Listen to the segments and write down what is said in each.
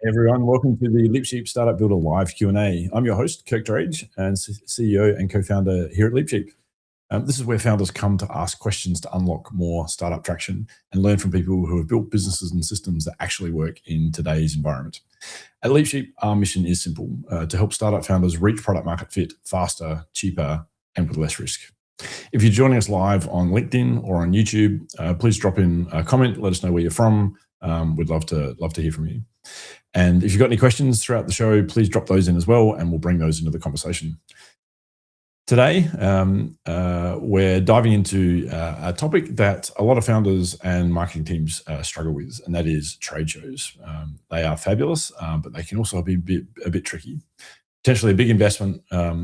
Hey everyone, welcome to the LeapSheep Startup Builder Live Q&A. I'm your host, Kirk Drage, and CEO and co-founder here at LeapSheep. This is where founders come to ask questions to unlock more startup traction and learn from people who have built businesses and systems that actually work in today's environment. At LeapSheep, our mission is simple, to help startup founders reach product market fit faster, cheaper, and with less risk. If you're joining us live on LinkedIn or on YouTube, please drop in a comment, let us know where you're from. We'd love to hear from you. And if you've got any questions throughout the show, please drop those in as well, and we'll bring those into the conversation. Today, we're diving into a topic that a lot of founders and marketing teams struggle with, and that is trade shows. They are fabulous, but they can also be a bit tricky. Potentially a big investment,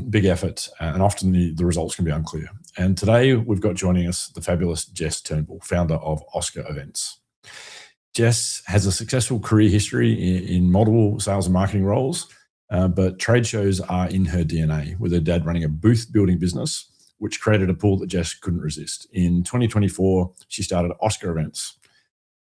big effort, and often the results can be unclear. And today, we've got joining us the fabulous Jess Turnbull, founder of Oscar Events. Jess has a successful career history in multiple sales and marketing roles, but trade shows are in her DNA, with her dad running a booth-building business, which created a pool that Jess couldn't resist. In 2024, she started Oscar Events.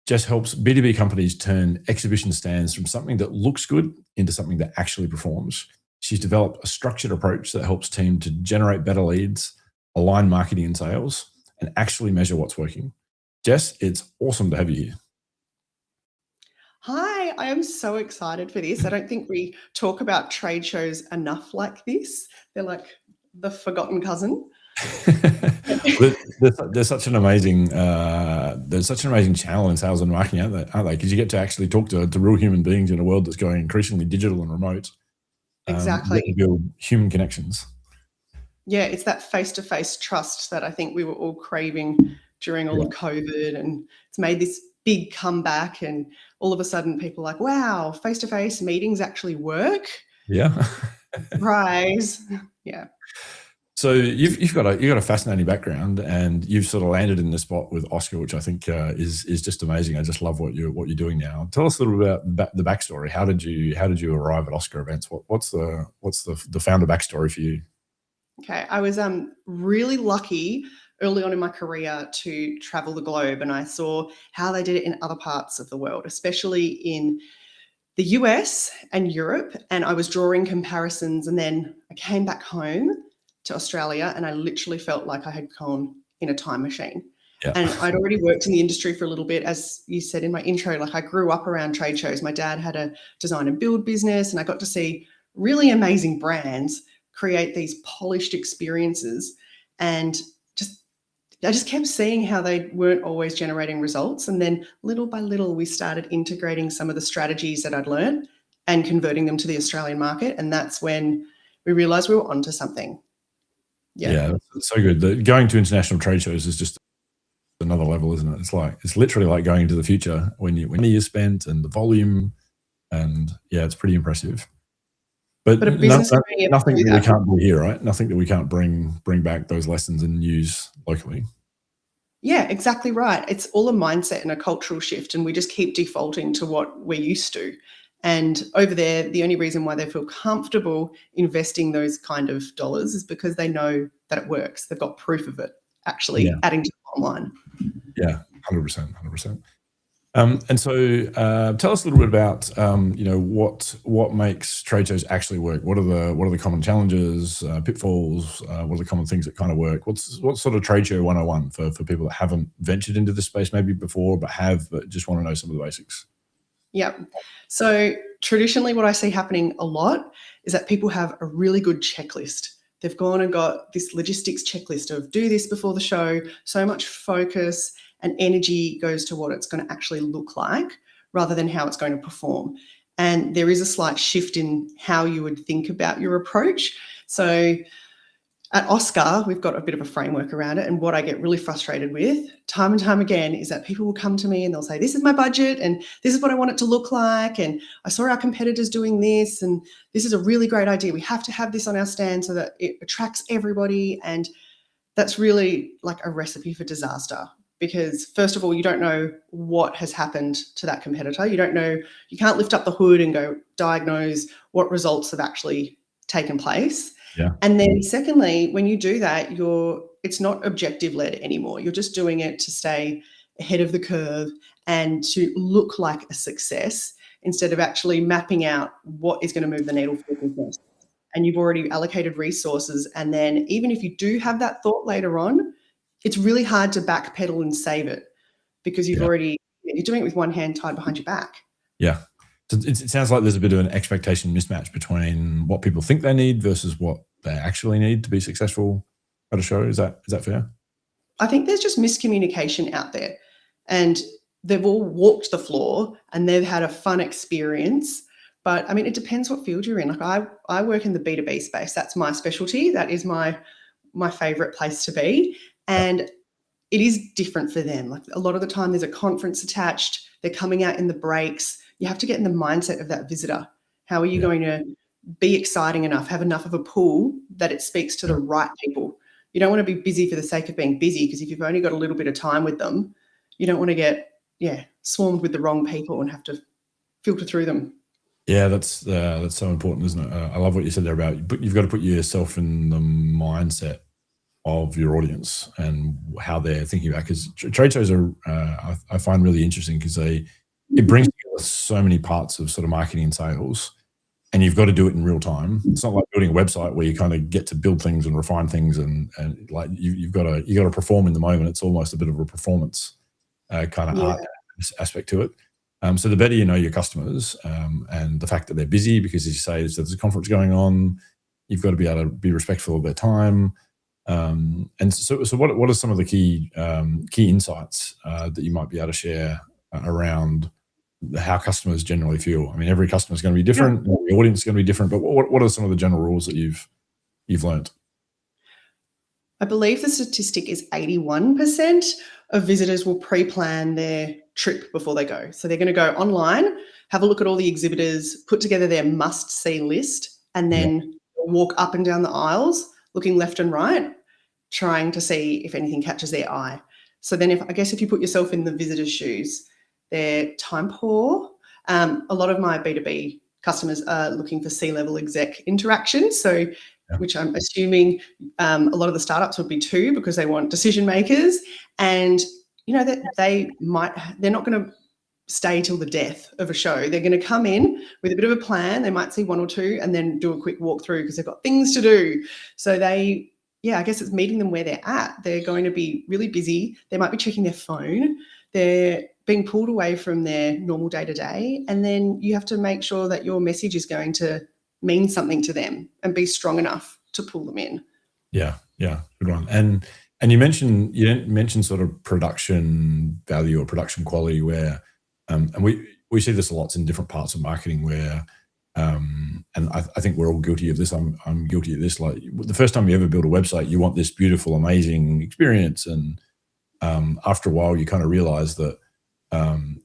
Jess helps B2B companies turn exhibition stands from something that looks good into something that actually performs. She's developed a structured approach that helps teams to generate better leads, align marketing and sales, and actually measure what's working. Jess, it's awesome to have you here. Hi, I am so excited for this. I don't think we talk about trade shows enough like this. They're like the forgotten cousin. There's such an amazing channel in sales and marketing, aren't they? Because you get to actually talk to real human beings in a world that's going increasingly digital and remote. Exactly. You build human connections. Yeah, it's that face-to-face trust that I think we were all craving during all of COVID, and it's made this big comeback, and all of a sudden people are like, wow, face-to-face meetings actually work. Yeah. Surprise. Yeah. So you've got a fascinating background, and you've sort of landed in this spot with Oscar, which I think is just amazing. I just love what you're doing now. Tell us a little bit about the backstory. How did you arrive at Oscar Events? What's the founder backstory for you? Okay, I was really lucky early on in my career to travel the globe, and I saw how they did it in other parts of the world, especially in the US and Europe. And I was drawing comparisons, and then I came back home to Australia, and I literally felt like I had gone in a time machine. Yeah. And I'd already worked in the industry for a little bit, as you said in my intro. Like, I grew up around trade shows. My dad had a design and build business, and I got to see really amazing brands create these polished experiences, and I just kept seeing how they weren't always generating results. And then little by little, we started integrating some of the strategies that I'd learned and converting them to the Australian market. And that's when we realized we were onto something. Yeah, that's so good. Going to international trade shows is just another level, isn't it? It's literally like going into the future when you spent and the volume, and yeah, it's pretty impressive. But a business nothing that we can't do here, right? Nothing that we can't bring back those lessons and use locally. Yeah, exactly right. It's all a mindset and a cultural shift, and we just keep defaulting to what we're used to. And over there, the only reason why they feel comfortable investing those kind of dollars is because they know that it works. They've got proof of it actually adding to the bottom line. Yeah, 100%. And so tell us a little bit about what makes trade shows actually work. What are the common challenges, pitfalls? What are the common things that kind of work? What's sort of trade show 101 for people that haven't ventured into this space maybe before, but just want to know some of the basics? Yeah. So traditionally what I see happening a lot is that people have a really good checklist. They've gone and got this logistics checklist of do this before the show, so much focus and energy goes to what it's going to actually look like rather than how it's going to perform. And there is a slight shift in how you would think about your approach. So at Oscar, we've got a bit of a framework around it. And what I get really frustrated with time and time again is that people will come to me and they'll say, this is my budget and this is what I want it to look like. And I saw our competitors doing this, and this is a really great idea. We have to have this on our stand so that it attracts everybody. And that's really like a recipe for disaster. Because first of all, you don't know what has happened to that competitor. You don't know, you can't lift up the hood and go diagnose what results have actually taken place. Yeah. And then secondly, when you do that, it's not objective led anymore. You're just doing it to stay ahead of the curve and to look like a success instead of actually mapping out what is going to move the needle for the business. And you've already allocated resources. And then even if you do have that thought later on, it's really hard to backpedal and save it because you're doing it with one hand tied behind your back. Yeah. So it sounds like there's a bit of an expectation mismatch between what people think they need versus what they actually need to be successful at a show. Is that fair? I think there's just miscommunication out there, and they've all walked the floor and they've had a fun experience. But I mean, it depends what field you're in. Like I work in the B2B space. That's my specialty. That is my favorite place to be. And it is different for them. Like a lot of the time there's a conference attached. They're coming out in the breaks. You have to get in the mindset of that visitor. How are you going to be exciting enough, have enough of a pool that it speaks to the right people? You don't want to be busy for the sake of being busy, because if you've only got a little bit of time with them, you don't want to get swarmed with the wrong people and have to filter through them. Yeah, that's so important, isn't it? I love what you said there about you've got to put yourself in the mindset of your audience and how they're thinking about. Because trade shows are I find really interesting because it brings together so many parts of sort of marketing and sales, and you've got to do it in real time. It's not like building a website where you kind of get to build things and refine things and like you've got to perform in the moment. It's almost a bit of a performance kind of art aspect to it. So the better you know your customers and the fact that they're busy, because as you say, there's a conference going on, you've got to be able to be respectful of their time. And so what are some of the key insights that you might be able to share around how customers generally feel? I mean, every customer is going to be different, the audience is going to be different, but what are some of the general rules that you've learned? I believe the statistic is 81% of visitors will pre-plan their trip before they go. So they're going to go online, have a look at all the exhibitors, put together their must-see list, and then walk up and down the aisles, looking left and right, trying to see if anything catches their eye. So then if you put yourself in the visitor's shoes, they're time poor. A lot of my B2B customers are looking for C-level exec interaction. So which I'm assuming a lot of the startups would be too, because they want decision makers. And, you know, that they're not going to stay till the death of a show. They're going to come in with a bit of a plan. They might see one or two and then do a quick walkthrough because they've got things to do. So I guess it's meeting them where they're at. They're going to be really busy. They might be checking their phone. They're being pulled away from their normal day-to-day. And then you have to make sure that your message is going to mean something to them and be strong enough to pull them in. Yeah, good one. And you didn't mention sort of production value or production quality, where and we see this a lot in different parts of marketing where and I think we're all guilty of this. I'm guilty of this. Like the first time you ever build a website, you want this beautiful, amazing experience, and after a while you kind of realize that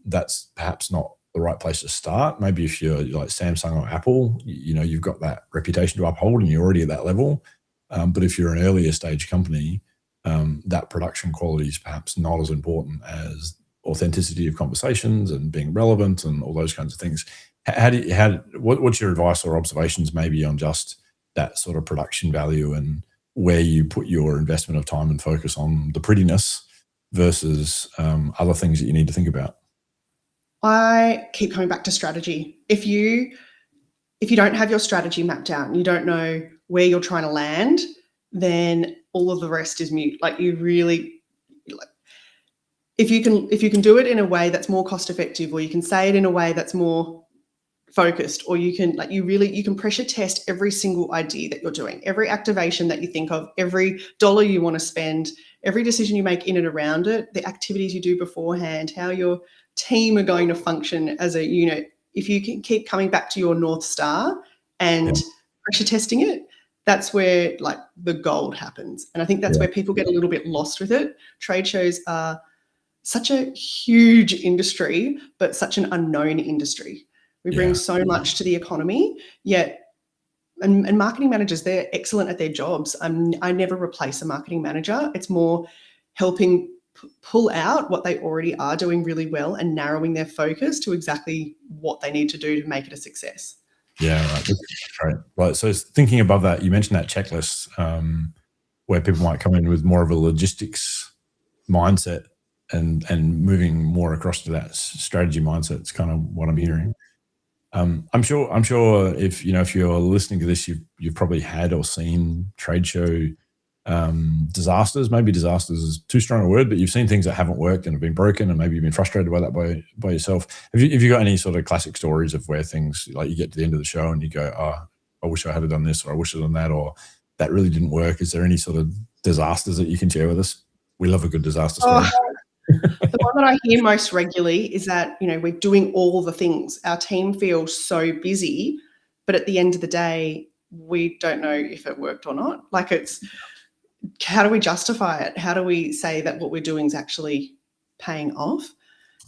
that's perhaps not the right place to start. Maybe if you're like Samsung or Apple, you know, you've got that reputation to uphold and you're already at that level. But if you're an earlier stage company, that production quality is perhaps not as important as authenticity of conversations and being relevant and all those kinds of things. What's your advice or observations maybe on just that sort of production value and where you put your investment of time and focus on the prettiness versus other things that you need to think about? I keep coming back to strategy. If you don't have your strategy mapped out and you don't know where you're trying to land, then all of the rest is mute. Like if you can do it in a way that's more cost effective, or you can say it in a way that's more focused, or you can pressure test every single idea that you're doing, every activation that you think of, every dollar you want to spend, every decision you make in and around it, the activities you do beforehand, how your team are going to function as a unit. If you can keep coming back to your North Star and pressure testing it, that's where like the gold happens. And I think that's where people get a little bit lost with it. Trade shows are such a huge industry, but such an unknown industry. We bring so much to the economy, yet, and marketing managers, they're excellent at their jobs. I never replace a marketing manager. It's more helping pull out what they already are doing really well and narrowing their focus to exactly what they need to do to make it a success. Yeah, right. Well, so thinking above that, you mentioned that checklist where people might come in with more of a logistics mindset and moving more across to that strategy mindset. It's kind of what I'm hearing. I'm sure if you're listening to this, you've probably had or seen trade show disasters. Maybe disasters is too strong a word, but you've seen things that haven't worked and have been broken, and maybe you've been frustrated by that by yourself. Have you got any sort of classic stories of where things, like, you get to the end of the show and you go, oh, I wish I had done this, or I wish I'd done that, or that really didn't work? Is there any sort of disasters that you can share with us? We love a good disaster story. The one that I hear most regularly is that, we're doing all the things. Our team feels so busy, but at the end of the day, we don't know if it worked or not. Like, how do we justify it? How do we say that what we're doing is actually paying off?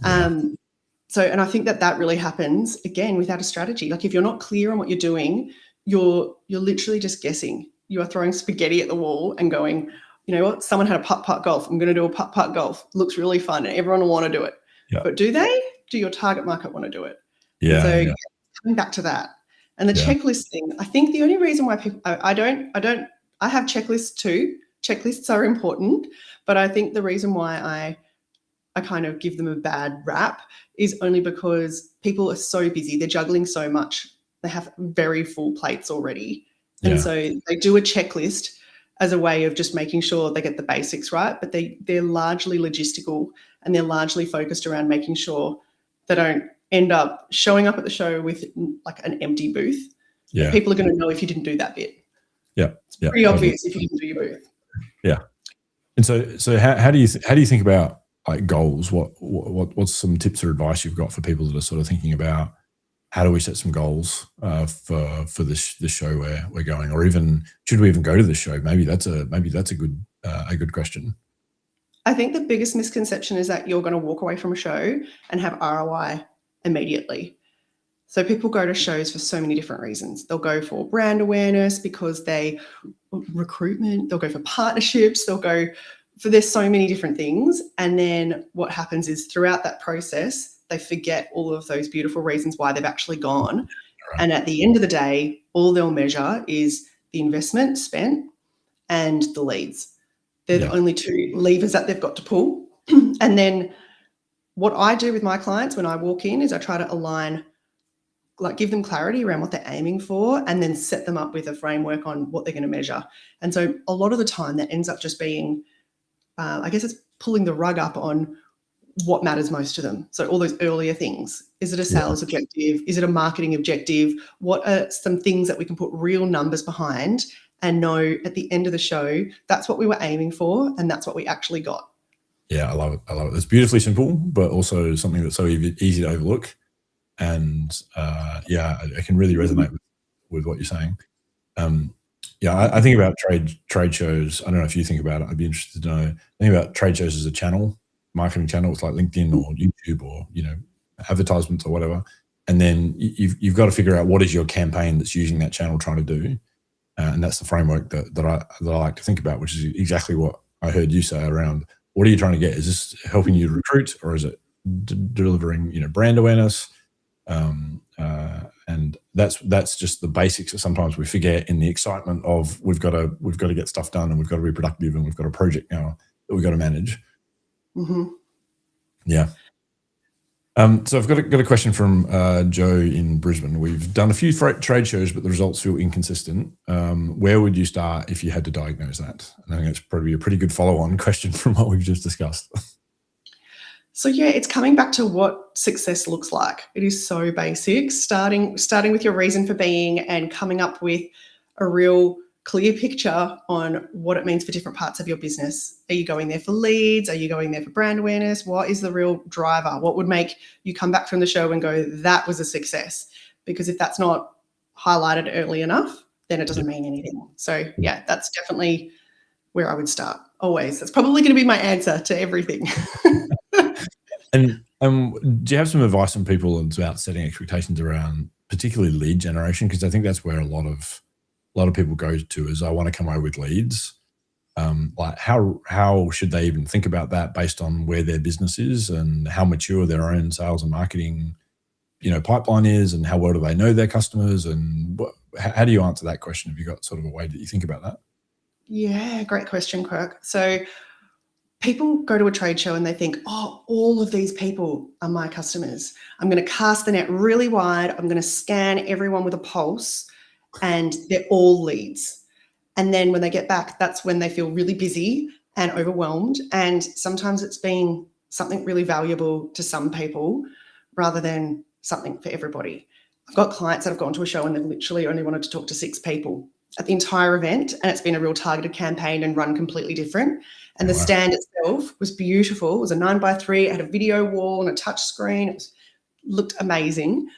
Yeah. And I think that really happens, again, without a strategy. Like, if you're not clear on what you're doing, you're literally just guessing. You are throwing spaghetti at the wall and going, you know what, someone had a putt-putt golf. I'm going to do a putt-putt golf. Looks really fun and everyone will want to do it. Yeah. But do they? Do your target market want to do it? Yeah. So coming back to that. And the checklist thing, I think the only reason why people, I have checklists too. Checklists are important, but I think the reason why I kind of give them a bad rap is only because people are so busy. They're juggling so much. They have very full plates already. And so they do a checklist as a way of just making sure they get the basics right, but they're largely logistical, and they're largely focused around making sure they don't end up showing up at the show with like an empty booth. Yeah. People are going to know if you didn't do that bit. Yeah. It's pretty obvious if you didn't do your booth. Yeah. And so how do you think about, like, goals? What's some tips or advice you've got for people that are sort of thinking about, how do we set some goals for this show where we're going, or even should we even go to this show? Maybe that's a good question. I think the biggest misconception is that you're going to walk away from a show and have ROI immediately. So people go to shows for so many different reasons. They'll go for brand awareness because recruitment, they'll go for partnerships, there's so many different things. And then what happens is, throughout that process, they forget all of those beautiful reasons why they've actually gone. Right. And at the end of the day, all they'll measure is the investment spent and the leads. They're the only two levers that they've got to pull. And then what I do with my clients when I walk in is I try to align, like, give them clarity around what they're aiming for, and then set them up with a framework on what they're going to measure. And so a lot of the time that ends up just being, I guess it's pulling the rug up on what matters most to them. So all those earlier things. Is it a sales objective? Is it a marketing objective? What are some things that we can put real numbers behind and know at the end of the show, that's what we were aiming for and that's what we actually got? Yeah, I love it. It's beautifully simple, but also something that's so easy to overlook. And I can really resonate with what you're saying. I think about trade shows. I don't know if you think about it. I'd be interested to know. I think about trade shows as a channel, marketing channels like LinkedIn or YouTube or, advertisements or whatever. And then you've got to figure out what is your campaign that's using that channel trying to do. And that's the framework that I like to think about, which is exactly what I heard you say around, what are you trying to get? Is this helping you recruit, or is it delivering, brand awareness? And that's just the basics that sometimes we forget in the excitement of we've got to get stuff done, and we've got to be productive, and we've got a project now that we've got to manage. Mm-hmm. Yeah. So I've got a question from Joe in Brisbane. We've done a few trade shows, but the results feel inconsistent. Where would you start if you had to diagnose that? And I think that's probably a pretty good follow-on question from what we've just discussed. So it's coming back to what success looks like. It is so basic, starting with your reason for being and coming up with a real clear picture on what it means for different parts of your business. Are you going there for leads? Are you going there for brand awareness? What is the real driver? What would make you come back from the show and go, that was a success? Because if that's not highlighted early enough, then it doesn't mean anything. So that's definitely where I would start. Always. That's probably going to be my answer to everything. And do you have some advice on people about setting expectations around particularly lead generation? Because I think that's where a lot of people go to, is I want to come away with leads. Like how should they even think about that based on where their business is and how mature their own sales and marketing, pipeline is, and how well do they know their customers, and how do you answer that question? Have you got sort of a way that you think about that? Yeah, great question, Kirk. So people go to a trade show and they think, oh, all of these people are my customers. I'm going to cast the net really wide. I'm going to scan everyone with a pulse, and they're all leads. And then when they get back, that's when they feel really busy and overwhelmed. And sometimes it's been something really valuable to some people rather than something for everybody. I've got clients that have gone to a show and they've literally only wanted to talk to 6 people at the entire event, and it's been a real targeted campaign and run completely different. And the stand itself was beautiful. It was a 9x3. It had a video wall and a touch screen. It looked amazing,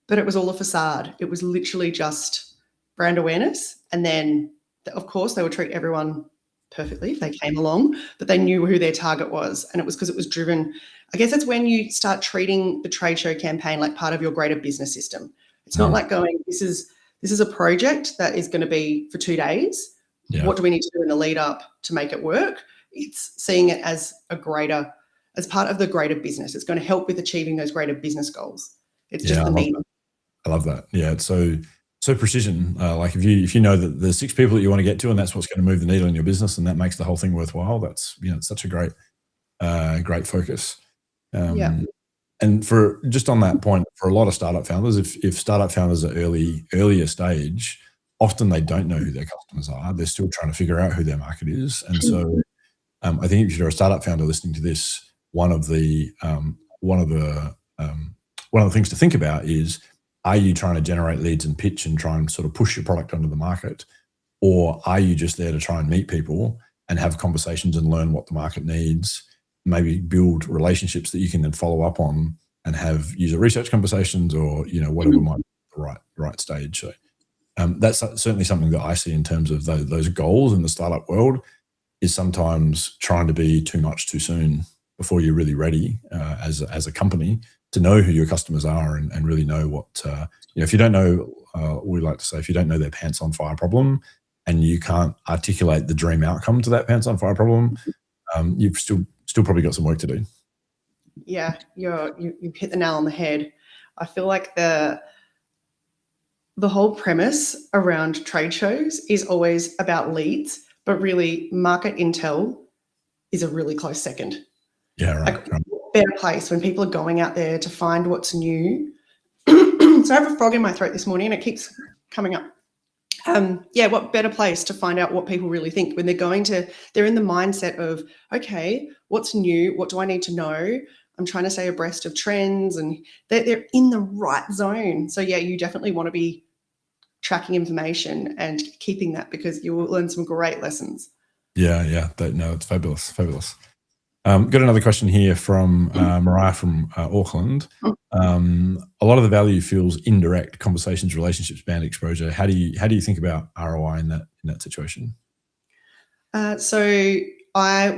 but it was all a facade. It was literally just brand awareness. And then, of course, they would treat everyone perfectly if they came along, but they knew who their target was. And it was because it was driven. I guess it's when you start treating the trade show campaign like part of your greater business system. It's not like going, this is a project that is going to be for 2 days. Yeah. What do we need to do in the lead up to make it work? It's seeing it as as part of the greater business. It's going to help with achieving those greater business goals. It's just the meaning. I love that. Yeah, it's so precision. Like if you know that there's 6 people that you want to get to, and that's what's going to move the needle in your business, and that makes the whole thing worthwhile. That's it's such a great focus. And for just on that point, for a lot of startup founders, if startup founders are earlier stage, often they don't know who their customers are. They're still trying to figure out who their market is. And so I think if you're a startup founder listening to this, one of the things to think about is, are you trying to generate leads and pitch and try and sort of push your product onto the market? Or are you just there to try and meet people and have conversations and learn what the market needs, maybe build relationships that you can then follow up on and have user research conversations, or whatever might be the right stage. So that's certainly something that I see in terms of those goals in the startup world, is sometimes trying to be too much too soon before you're really ready as a company to know who your customers are and really know what if you don't know, we like to say, if you don't know their pants on fire problem and you can't articulate the dream outcome to that pants on fire problem, you've still probably got some work to do. Yeah, you've hit the nail on the head. I feel like the whole premise around trade shows is always about leads, but really market intel is a really close second. Yeah, right. Like, better place when people are going out there to find what's new. So I have a frog in my throat this morning and it keeps coming up. What better place to find out what people really think when they're in the mindset of, okay, what's new? What do I need to know? I'm trying to stay abreast of trends, and they're in the right zone. So yeah, you definitely want to be tracking information and keeping that, because you will learn some great lessons. Yeah. It's fabulous. Got another question here from Mariah from Auckland. A lot of the value feels indirect: conversations, relationships, brand exposure. How do you think about ROI in that situation? So I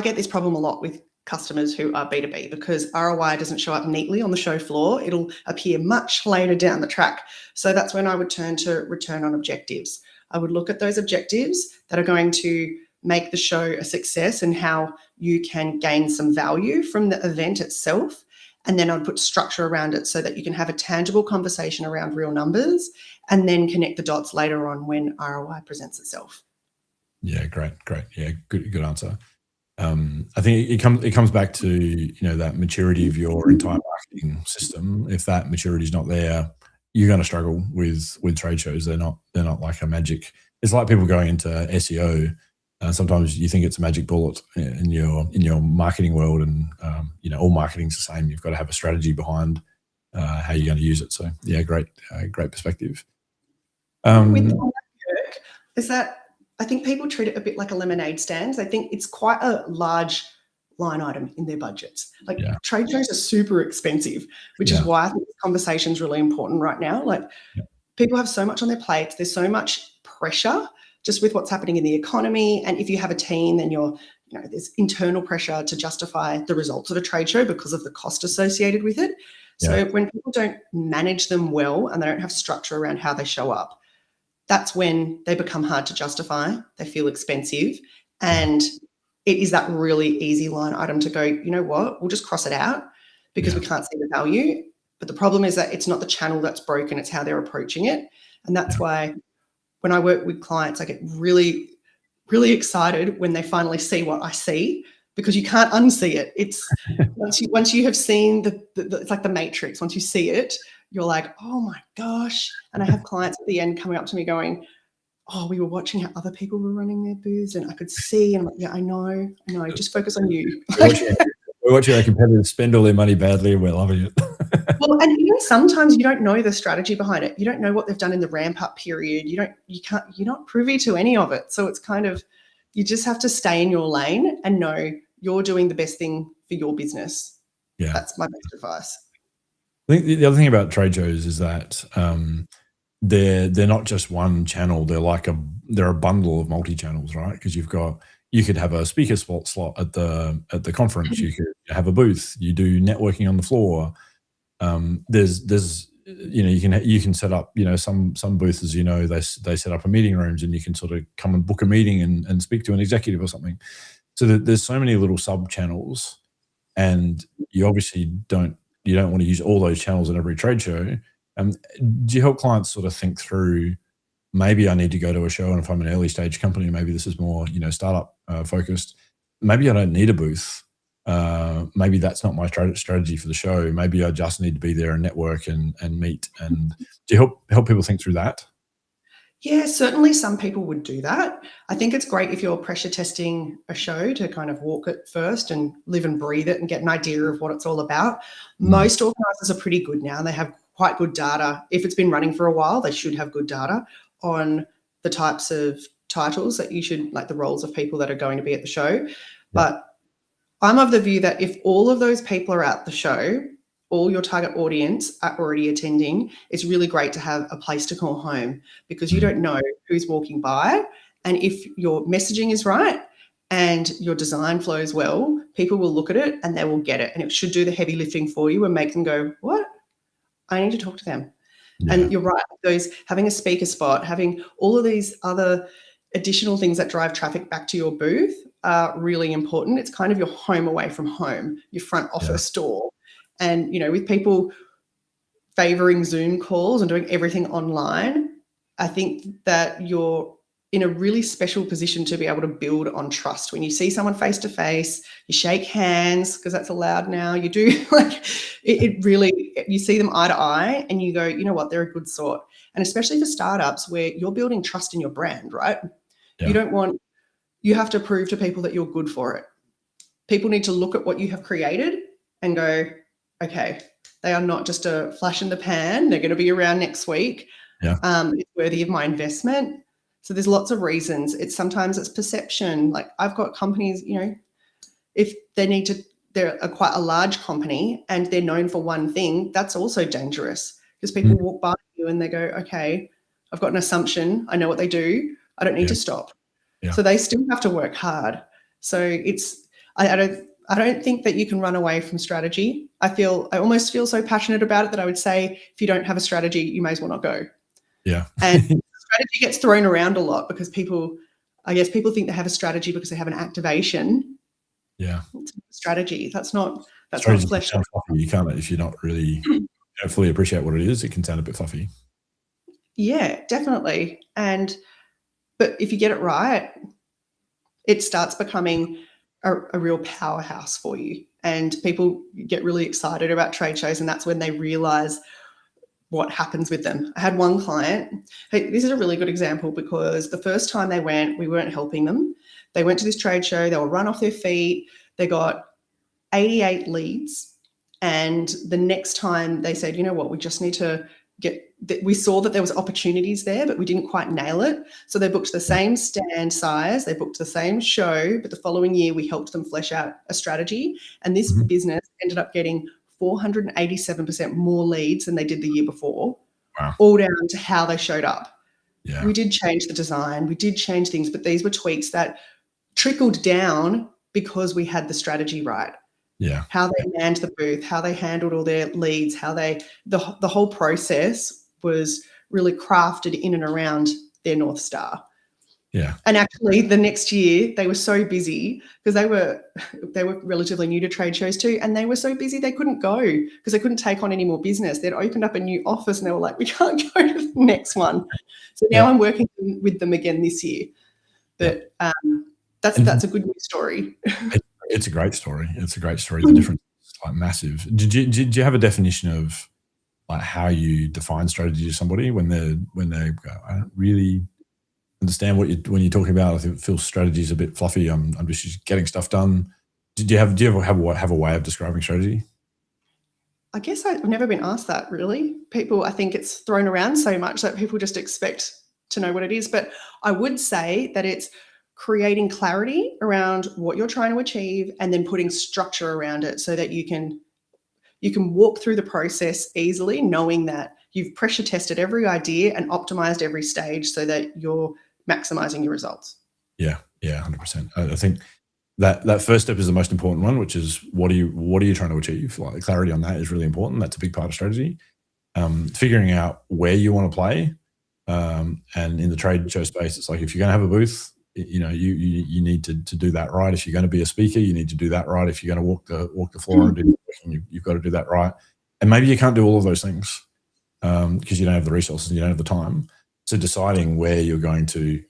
get this problem a lot with customers who are B2B, because ROI doesn't show up neatly on the show floor. It'll appear much later down the track. So that's when I would turn to return on objectives. I would look at those objectives that are going to make the show a success and how you can gain some value from the event itself. And then I'd put structure around it so that you can have a tangible conversation around real numbers, and then connect the dots later on when ROI presents itself. Yeah, great. Yeah, good answer. I think it comes back to that maturity of your entire marketing system. If that maturity is not there, you're going to struggle with trade shows. They're not like a magic. It's like people going into SEO. Sometimes you think it's a magic bullet in your marketing world, and all marketing's the same. You've got to have a strategy behind how you're going to use it. So yeah, great perspective. With that, Kirk, is that I think people treat it a bit like a lemonade stand. They think it's quite a large line item in their budgets. Trade shows are super expensive, which is why I think this conversation is really important right now. People have so much on their plates. There's so much pressure just with what's happening in the economy. And if you have a team, then there's internal pressure to justify the results of a trade show because of the cost associated with it. So when people don't manage them well and they don't have structure around how they show up, that's when they become hard to justify. They feel expensive. And it is that really easy line item to go, you know what, we'll just cross it out because we can't see the value. But the problem is that it's not the channel that's broken, it's how they're approaching it. And that's why when I work with clients, I get really really excited when they finally see what I see, because you can't unsee it. It's once you have seen it's like the Matrix. Once you see it, you're like, oh my gosh. And I have clients at the end coming up to me going, oh, we were watching how other people were running their booths and I could see, and I'm like, yeah, I know, just focus on you. We're watching our competitors spend all their money badly and we're loving it. Well, and even sometimes you don't know the strategy behind it. You don't know what they've done in the ramp up period. You're not privy to any of it. So it's kind of, you just have to stay in your lane and know you're doing the best thing for your business. Yeah. That's my best advice. I think the other thing about trade shows is that they're not just one channel. They're a bundle of multi-channels, right? Because you could have a speaker slot at the conference. You could have a booth. You do networking on the floor. There's you can set up, some booths, they set up a meeting rooms and you can sort of come and book a meeting and speak to an executive or something. So there's so many little sub channels, and you obviously don't want to use all those channels at every trade show. Do you help clients sort of think through, maybe I need to go to a show, and if I'm an early stage company, maybe this is more, startup focused, maybe I don't need a booth. Maybe that's not my strategy for the show. Maybe I just need to be there and network and meet. And do you help people think through that? Yeah, certainly some people would do that. I think it's great if you're pressure testing a show to kind of walk it first and live and breathe it and get an idea of what it's all about. Most organisers are pretty good now. They have quite good data. If it's been running for a while, they should have good data on the types of titles that you should, like the roles of people that are going to be at the show. Yeah. But I'm of the view that if all of those people are at the show, all your target audience are already attending, it's really great to have a place to call home, because you don't know who's walking by. And if your messaging is right and your design flows well, people will look at it and they will get it. And it should do the heavy lifting for you and make them go, what? I need to talk to them. Yeah. And you're right, having a speaker spot, having all of these other additional things that drive traffic back to your booth are really important. It's kind of your home away from home, your front office door. And, with people favoring Zoom calls and doing everything online, I think that you're in a really special position to be able to build on trust. When you see someone face to face, you shake hands, because that's allowed now. You do it really, you see them eye to eye and you go, you know what, they're a good sort. And especially for startups where you're building trust in your brand, right? Yeah. You have to prove to people that you're good for it. People need to look at what you have created and go, okay, they are not just a flash in the pan. They're going to be around next week. Yeah. It's worthy of my investment. So there's lots of reasons. Sometimes it's perception. Like I've got companies, if they're quite a large company and they're known for one thing, that's also dangerous, because people walk by you and they go, okay, I've got an assumption. I know what they do. I don't need to stop. Yeah. So they still have to work hard. So I don't think that you can run away from strategy. I almost feel so passionate about it that I would say, if you don't have a strategy, you may as well not go. Yeah. And strategy gets thrown around a lot because people think they have a strategy because they have an activation. Yeah. It's not a strategy. That's not flesh. You can't, if you're not really don't fully appreciate what it is, it can sound a bit fluffy. Yeah, definitely. But if you get it right, it starts becoming a real powerhouse for you, and people get really excited about trade shows, and that's when they realize what happens with them. I had one client, this is a really good example, because the first time they went, we weren't helping them. They went to this trade show, they were run off their feet, they got 88 leads, and the next time they said, you know what, we just need to we saw that there was opportunities there, but we didn't quite nail it. So they booked the same stand size, they booked the same show, but the following year we helped them flesh out a strategy. And this business ended up getting 487% more leads than they did the year before. Wow. All down to how they showed up. Yeah. We did change the design, we did change things, but these were tweaks that trickled down because we had the strategy right. Yeah. How they manned the booth, how they handled all their leads, how the whole process was really crafted in and around their North Star. Yeah. And actually the next year they were so busy, because they were relatively new to trade shows too, and they were so busy they couldn't go because they couldn't take on any more business. They'd opened up a new office and they were like, we can't go to the next one. So now I'm working with them again this year. But that's a good news story. It's a great story. It's a great story. The difference is like massive. Did you have a definition of like how you define strategy to somebody when they go, I don't really understand when you're talking about? I think it feels strategy is a bit fluffy. I'm just getting stuff done. Do you ever have a way of describing strategy? I guess I've never been asked that, really. I think it's thrown around so much that people just expect to know what it is. But I would say that it's creating clarity around what you're trying to achieve and then putting structure around it so that you can walk through the process easily, knowing that you've pressure tested every idea and optimized every stage so that you're maximizing your results. Yeah, 100%. I think that first step is the most important one, which is what are you trying to achieve? Like clarity on that is really important. That's a big part of strategy. Figuring out where you want to play, and in the trade show space, it's like if you're going to have a booth, you need to do that right. If you're going to be a speaker, you need to do that right. If you're going to walk the floor and do you've got to do that right. And maybe you can't do all of those things because you don't have the resources and you don't have the time. So deciding where you're going to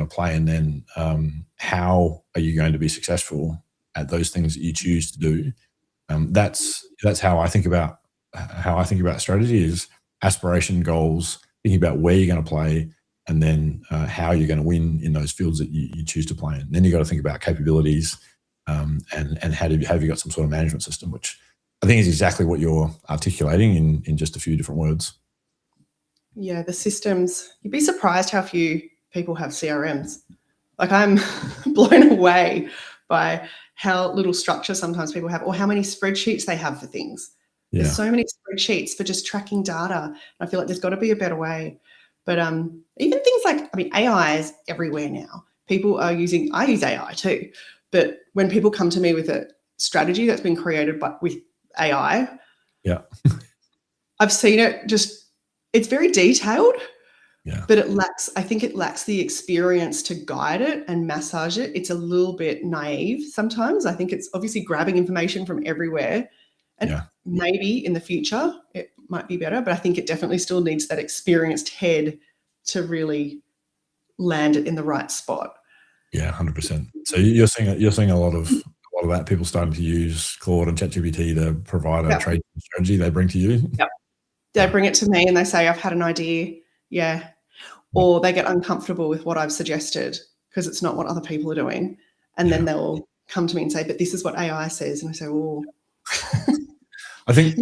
play, and then how are you going to be successful at those things that you choose to do. That's how I think about strategy is aspiration, goals, thinking about where you're going to play, and then how you're going to win in those fields that you choose to play in. And then you got to think about capabilities and have you got some sort of management system, which I think is exactly what you're articulating in just a few different words. Yeah, the systems. You'd be surprised how few people have CRMs. Like I'm blown away by how little structure sometimes people have, or how many spreadsheets they have for things. Yeah. There's so many spreadsheets for just tracking data. I feel like there's got to be a better way. But even things like, AI is everywhere now. I use AI too. But when people come to me with a strategy that's been created with AI, yeah, I've seen it it's very detailed, yeah, but I think it lacks the experience to guide it and massage it. It's a little bit naive sometimes. I think it's obviously grabbing information from everywhere. And maybe in the future it might be better, but I think it definitely still needs that experienced head to really land it in the right spot. Yeah, 100%. So you're seeing a lot of that, people starting to use Claude and ChatGPT to provide a trade strategy they bring to you. Yep. They bring it to me and they say, I've had an idea. Yeah. Or they get uncomfortable with what I've suggested because it's not what other people are doing. And then they'll come to me and say, but this is what AI says. And I say, well, I think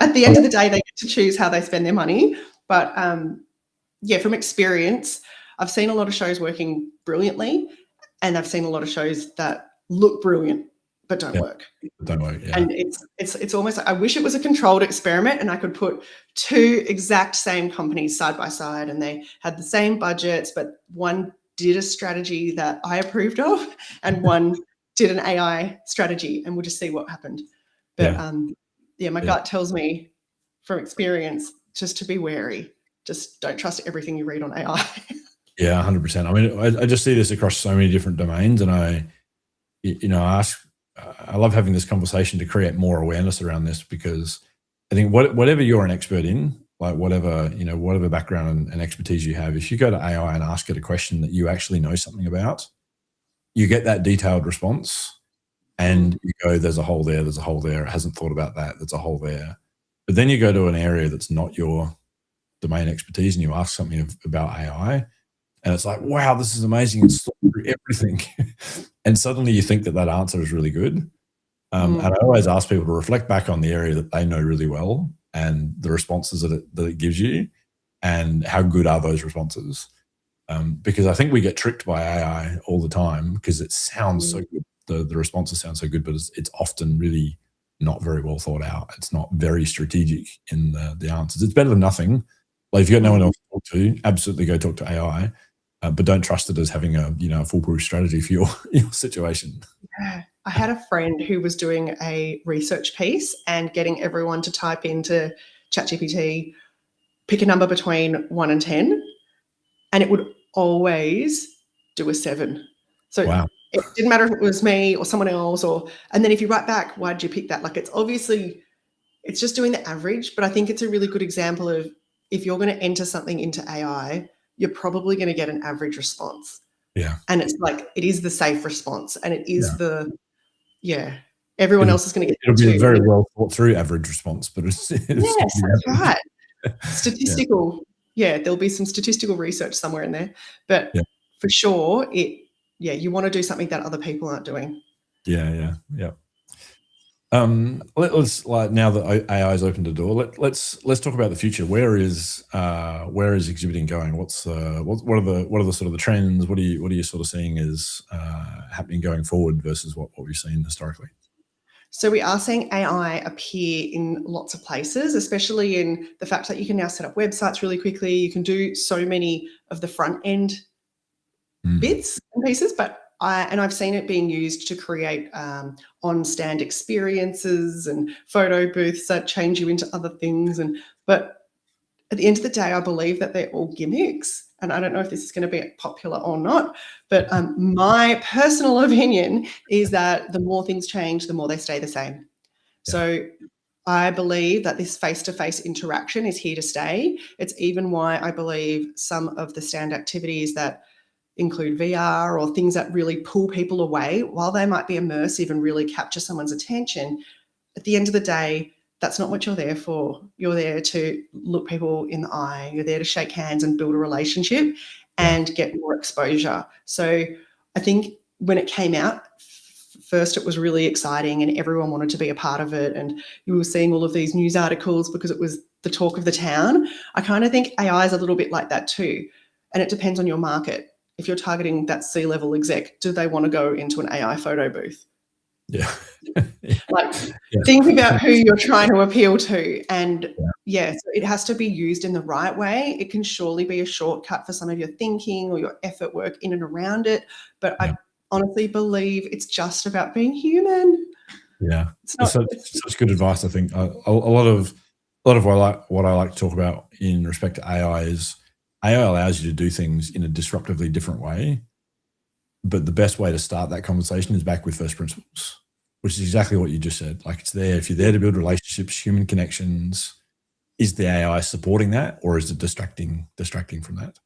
at the end of the day, they get to choose how they spend their money. But from experience, I've seen a lot of shows working brilliantly, and I've seen a lot of shows that look brilliant but don't work. Don't work. Yeah. And it's almost like I wish it was a controlled experiment and I could put two exact same companies side by side and they had the same budgets, but one did a strategy that I approved of and one did an AI strategy, and we'll just see what happened. But my gut tells me from experience just to be wary. Just don't trust everything you read on AI. Yeah, 100%. I just see this across so many different domains, and I love having this conversation to create more awareness around this, because I think whatever you're an expert in, like whatever background and expertise you have, if you go to AI and ask it a question that you actually know something about, you get that detailed response and you go, there's a hole there, it hasn't thought about that, there's a hole there. But then you go to an area that's not your domain expertise and you ask something about AI, and it's like, wow, this is amazing. It's thought through everything. And suddenly you think that answer is really good. And I always ask people to reflect back on the area that they know really well and the responses that it gives you, and how good are those responses. Because I think we get tricked by AI all the time because it sounds so good. The responses sound so good, but it's often really not very well thought out. It's not very strategic in the answers. It's better than nothing. Like if you've got no one else to talk to, absolutely go talk to AI. But don't trust it as having a foolproof strategy for your situation. Yeah. I had a friend who was doing a research piece and getting everyone to type into ChatGPT, pick a number between 1 and 10, and it would always do a 7. So it didn't matter if it was me or someone else, and then if you write back, why did you pick that? Like it's just doing the average, but I think it's a really good example of if you're going to enter something into AI, you're probably going to get an average response. Yeah. And it's like, it is the safe response, and it is everyone else is going to get it'll be too. a very well thought through average response, but it's yes, that's right. Statistical, there'll be some statistical research somewhere in there, but for sure, you want to do something that other people aren't doing. Yeah. Let's, like, now that AI has opened the door, let's talk about the future. Where is exhibiting going? What are the sort of the trends? What are you sort of seeing is happening going forward versus what we've seen historically? So we are seeing AI appear in lots of places, especially in the fact that you can now set up websites really quickly. You can do so many of the front end bits and pieces, but I've seen it being used to create on-stand experiences and photo booths that change you into other things. But at the end of the day, I believe that they're all gimmicks. And I don't know if this is going to be popular or not, but my personal opinion is that the more things change, the more they stay the same. Yeah. So I believe that this face-to-face interaction is here to stay. It's even why I believe some of the stand activities that include VR or things that really pull people away, while they might be immersive and really capture someone's attention, at the end of the day, that's not what you're there for. You're there to look people in the eye. You're there to shake hands and build a relationship and get more exposure. So I think when it came out, first it was really exciting and everyone wanted to be a part of it. And you were seeing all of these news articles because it was the talk of the town. I kind of think AI is a little bit like that too. And it depends on your market. If you're targeting that C-level exec, do they want to go into an AI photo booth? Yeah. Think about who you're trying to appeal to. And so it has to be used in the right way. It can surely be a shortcut for some of your thinking or your effort work in and around it. But I honestly believe it's just about being human. Yeah. It's such good advice. I think a lot of what I like to talk about in respect to AI is AI allows you to do things in a disruptively different way. But the best way to start that conversation is back with first principles, which is exactly what you just said. Like, it's there. If you're there to build relationships, human connections, is the AI supporting that, or is it distracting from that?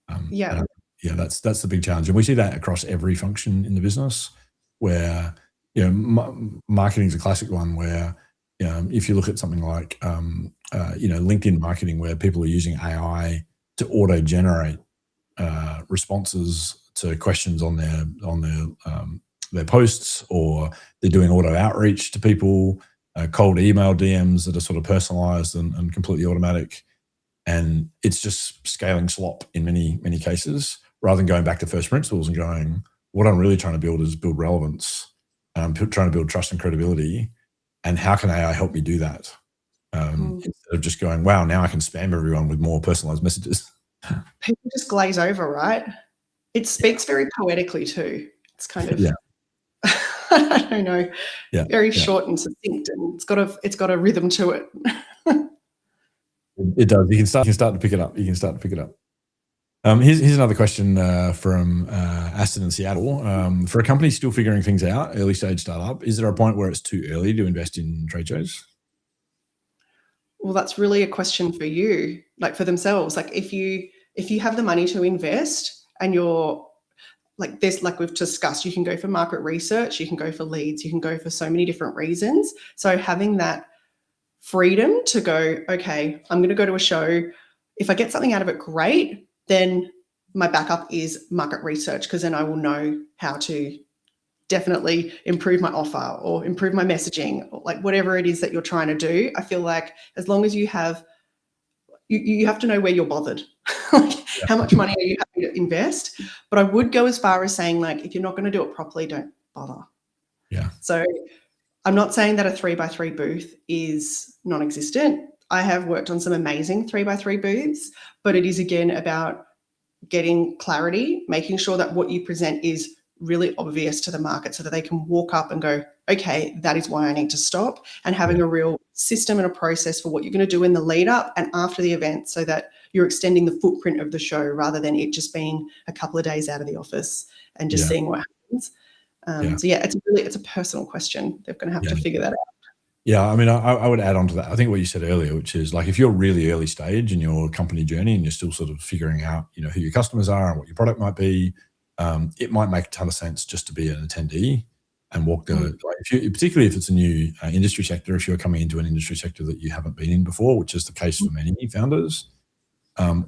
That's the big challenge. And we see that across every function in the business where, marketing is a classic one where, if you look at something like, LinkedIn marketing, where people are using AI to auto-generate responses to questions on their posts, or they're doing auto outreach to people, cold email DMs that are sort of personalized and completely automatic. And it's just scaling slop in many, many cases, rather than going back to first principles and going, what I'm really trying to build is build relevance. I'm trying to build trust and credibility. And how can AI help me do that? Instead of just going, wow, now I can spam everyone with more personalized messages. People just glaze over, right? It speaks very poetically too. It's kind of, I don't know, very short and succinct, and it's got a rhythm to it. It does. You can start to pick it up. Here's another question from Aston in Seattle. For a company still figuring things out, early stage startup, is there a point where it's too early to invest in trade shows? Well, that's really a question for you, like for themselves. Like if you have the money to invest and you're like this, like we've discussed, you can go for market research, you can go for leads, you can go for so many different reasons. So having that freedom to go, okay, I'm going to go to a show. If I get something out of it, great. Then my backup is market research, because then I will know how to definitely improve my offer or improve my messaging, or like whatever it is that you're trying to do. I feel like as long as you have, you have to know where you're bothered. How much money are you happy to invest? But I would go as far as saying, like, if you're not going to do it properly, don't bother. Yeah. So I'm not saying that a 3x3 booth is non-existent. I have worked on some amazing 3x3 booths, but it is again about getting clarity, making sure that what you present is really obvious to the market so that they can walk up and go, okay, that is why I need to stop, and having a real system and a process for what you're going to do in the lead up and after the event, so that you're extending the footprint of the show rather than it just being a couple of days out of the office and just seeing what happens. So it's a personal question. They're going to have to figure that out. Yeah, I mean, I would add on to that. I think what you said earlier, which is like if you're really early stage in your company journey and you're still sort of figuring out, who your customers are and what your product might be, it might make a ton of sense just to be an attendee and walk the, like particularly if it's a new industry sector, if you're coming into an industry sector that you haven't been in before, which is the case for many founders,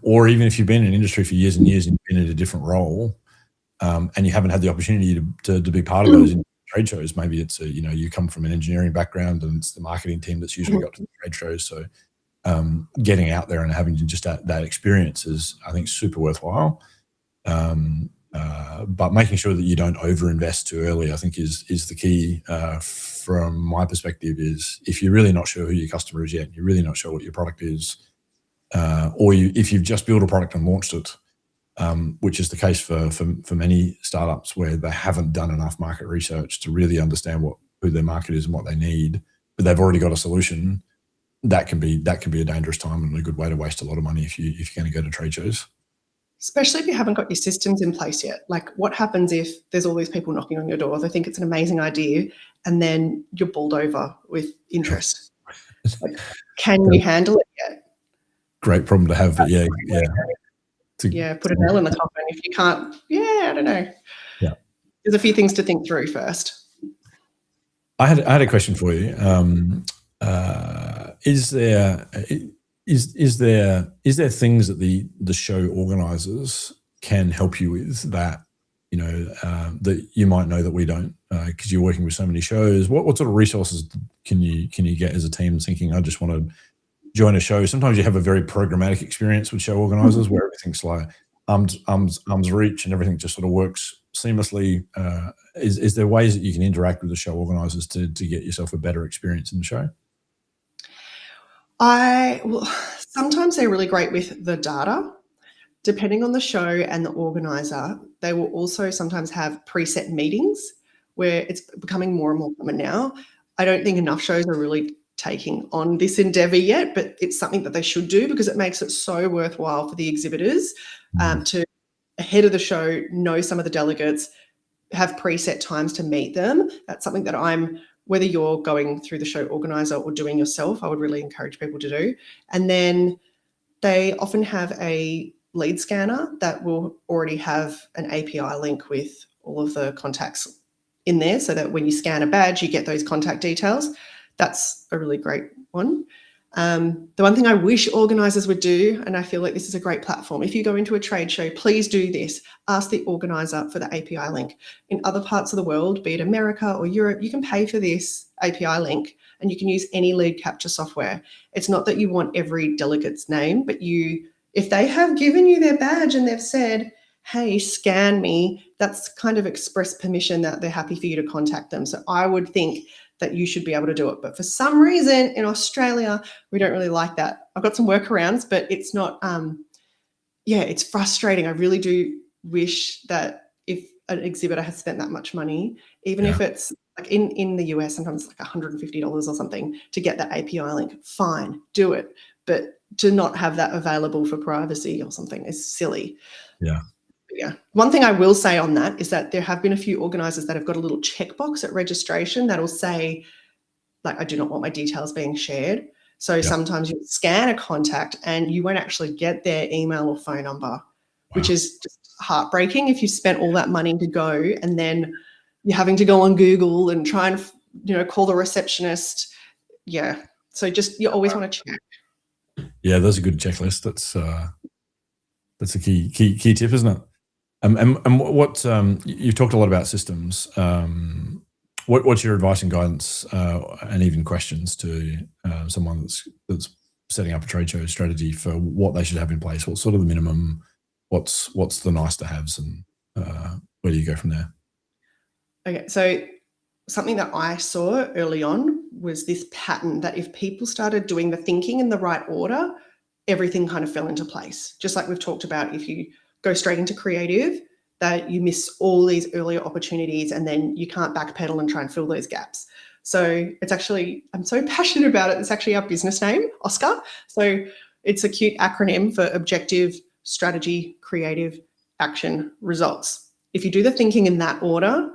or even if you've been in an industry for years and years and you've been in a different role, and you haven't had the opportunity to be part of those trade shows. Maybe it's you come from an engineering background and it's the marketing team that's usually got to the trade shows. So getting out there and having just that experience is, I think, super worthwhile. But making sure that you don't overinvest too early, I think, is the key. From my perspective, is if you're really not sure who your customer is yet, you're really not sure what your product is, or if you've just built a product and launched it, which is the case for many startups where they haven't done enough market research to really understand who their market is and what they need, but they've already got a solution. That can be a dangerous time and a good way to waste a lot of money if you're going to go to trade shows. Especially if you haven't got your systems in place yet. Like, what happens if there's all these people knocking on your door? They think it's an amazing idea, and then you're bowled over with interest. Like, can you handle it yet? Great problem to have, but yeah. Put a nail in the coffin. If you can't, I don't know. Yeah, there's a few things to think through first. I had a question for you. Is there things that the show organizers can help you with that that you might know that we don't, because you're working with so many shows? What sort of resources can you get as a team thinking, I just want to join a show? Sometimes you have a very programmatic experience with show organizers where everything's like arm's reach and everything just sort of works seamlessly. Is there ways that you can interact with the show organizers to get yourself a better experience in the show? Sometimes they're really great with the data. Depending on the show and the organizer, they will also sometimes have preset meetings where it's becoming more and more common now. I don't think enough shows are really taking on this endeavor yet, but it's something that they should do because it makes it so worthwhile for the exhibitors to, ahead of the show, know some of the delegates, have preset times to meet them. That's something that whether you're going through the show organizer or doing yourself, I would really encourage people to do. And then they often have a lead scanner that will already have an API link with all of the contacts in there, so that when you scan a badge, you get those contact details. That's a really great one. The one thing I wish organisers would do, and I feel like this is a great platform, if you go into a trade show, please do this. Ask the organiser for the API link. In other parts of the world, be it America or Europe, you can pay for this API link and you can use any lead capture software. It's not that you want every delegate's name, but if they have given you their badge and they've said, hey, scan me, that's kind of express permission that they're happy for you to contact them. So I would think that you should be able to do it. But for some reason in Australia, we don't really like that. I've got some workarounds, but it's not, it's frustrating. I really do wish that if an exhibitor has spent that much money, even if it's like in the US, sometimes it's like $150 or something to get that API link, fine, do it. But to not have that available for privacy or something is silly. Yeah. One thing I will say on that is that there have been a few organisers that have got a little checkbox at registration that'll say, like, I do not want my details being shared. So sometimes you scan a contact and you won't actually get their email or phone number, which is just heartbreaking if you spent all that money to go and then you're having to go on Google and try and, call the receptionist. Yeah. So you always want to check. Yeah, that's a good checklist. That's a key tip, isn't it? And what you've talked a lot about systems. What's your advice and guidance, and even questions to someone that's setting up a trade show strategy for what they should have in place? What's sort of the minimum? What's the nice to haves, and where do you go from there? Okay, so something that I saw early on was this pattern that if people started doing the thinking in the right order, everything kind of fell into place. Just like we've talked about, if you go straight into creative, that you miss all these earlier opportunities and then you can't backpedal and try and fill those gaps. So it's actually, I'm so passionate about it. It's actually our business name, Oscar. So it's a cute acronym for objective, strategy, creative, action, results. If you do the thinking in that order,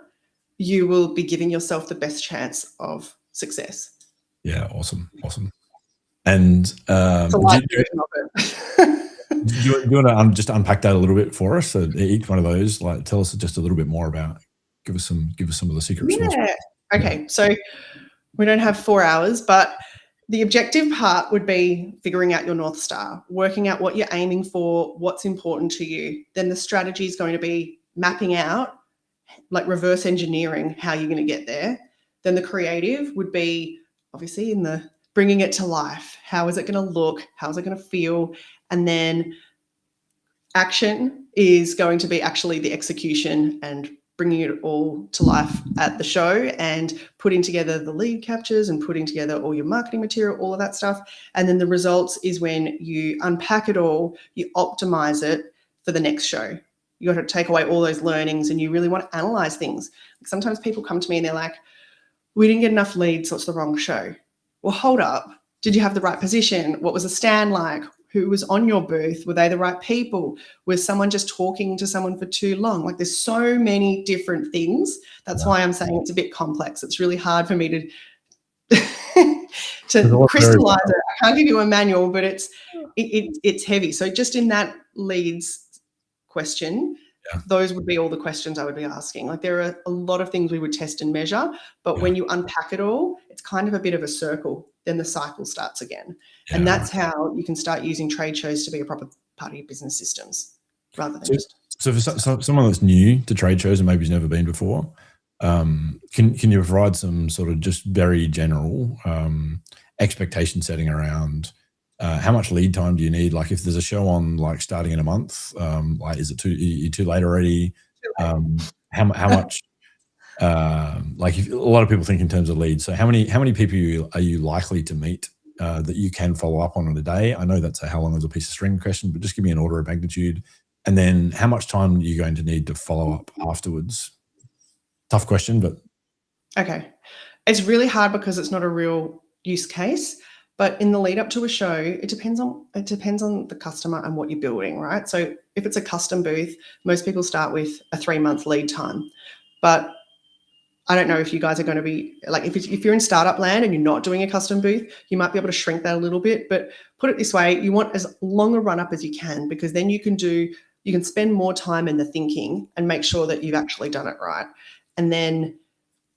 you will be giving yourself the best chance of success. Yeah, awesome. And It's a light version of it. do you want to just unpack that a little bit for us? So each one of those, like, tell us just a little bit more about. Give us some of the secret sauce. Yeah. Okay. So we don't have 4 hours, but the objective part would be figuring out your North Star, working out what you're aiming for, what's important to you. Then the strategy is going to be mapping out, like reverse engineering how you're going to get there. Then the creative would be obviously in the bringing it to life. How is it going to look? How is it going to feel? And then action is going to be actually the execution and bringing it all to life at the show and putting together the lead captures and putting together all your marketing material, all of that stuff. And then the results is when you unpack it all, you optimize it for the next show. You got to take away all those learnings and you really want to analyze things. Sometimes people come to me and they're like, we didn't get enough leads, so it's the wrong show. Well, hold up. Did you have the right position? What was the stand like? Who was on your booth? Were they the right people? Was someone just talking to someone for too long? Like there's so many different things. That's why I'm saying it's a bit complex. It's really hard for me to crystallize it. I can't give you a manual, but it's heavy. So just in that leads question, those would be all the questions I would be asking. Like there are a lot of things we would test and measure, but when you unpack it all, it's kind of a bit of a circle. Then the cycle starts again. And that's how you can start using trade shows to be a proper part of your business systems rather than So for someone that's new to trade shows and maybe has never been before, can you provide some sort of just very general expectation setting around how much lead time do you need? Like if there's a show on like starting in a month, like is it too late already? How much? Like a lot of people think in terms of leads. So how many people are you likely to meet that you can follow up on a day? I know that's a how long is a piece of string question, but just give me an order of magnitude. And then how much time are you going to need to follow up afterwards? Tough question, but. Okay. It's really hard because it's not a real use case, but in the lead up to a show, it depends on the customer and what you're building, right? So if it's a custom booth, most people start with a 3-month lead time, but I don't know if you guys are going to be like, if you're in startup land and you're not doing a custom booth, you might be able to shrink that a little bit, but put it this way, you want as long a run up as you can, because then you can spend more time in the thinking and make sure that you've actually done it right. And then